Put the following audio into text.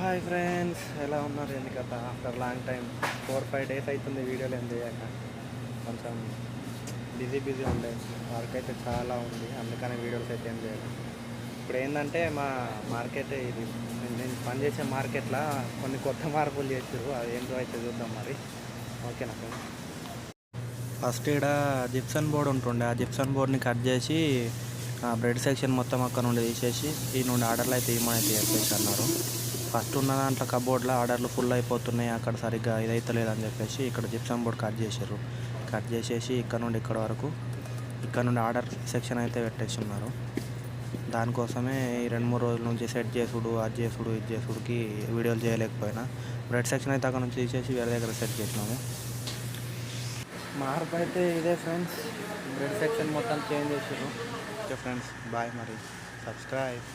Hi friends, ఎలా ఉన్నారు? ఏంది కథ? ఆఫ్టర్ లాంగ్ టైం 4-5 డేస్ అవుతుంది వీడియోలు ఏం చేయక. కొంచెం బిజీ ఉండే, వర్క్ అయితే చాలా ఉంది, అందుకని వీడియోస్ అయితే ఏం చేయలేదు. ఇప్పుడు ఏంటంటే మా మార్కెట్ ఇది, నేను పనిచేసే మార్కెట్లో కొన్ని కొత్త మార్పులు చేసారు. అది ఏంటో అయితే చూద్దాం మరి. ఓకేనా ఫ్రెండ్స్? ఫస్ట్ ఇక్కడ జిప్సన్ బోర్డు ఉంటుండే, ఆ జిప్సన్ బోర్డ్ని కట్ చేసి బ్రెడ్ సెక్షన్ మొత్తం అక్కడ నుండి తీసేసి ఈ నుండి ఆర్డర్లు అయితే ఇవ్వమైతే చెప్పేసి అన్నారు. ఫస్ట్ ఉన్న దాంట్లో కబోర్డ్లో ఆర్డర్లు ఫుల్ అయిపోతున్నాయి, అక్కడ సరిగ్గా ఇదైతే లేదని చెప్పేసి ఇక్కడ జిప్సన్ బోర్డ్ కట్ చేసారు. కట్ చేసేసి ఇక్కడ నుండి ఇక్కడ వరకు ఇక్కడ నుండి ఆర్డర్ సెక్షన్ అయితే పెట్టేసి ఉన్నారు. దానికోసమే ఈ 2-3 రోజుల నుంచి సెట్ చేసుడు, అది చేసుడు, ఇది చేసుడికి వీడియోలు చేయలేకపోయినా. బ్రెడ్ సెక్షన్ అయితే అక్కడ నుంచి తీసేసి వేరే దగ్గర సెట్ చేసినాము. మార్పు అయితే ఇదే ఫ్రెండ్స్, బ్రెడ్ సెక్షన్ మొత్తం చేంజ్ చేసారు. Okay friends, bye. మరి సబ్స్క్రైబ్.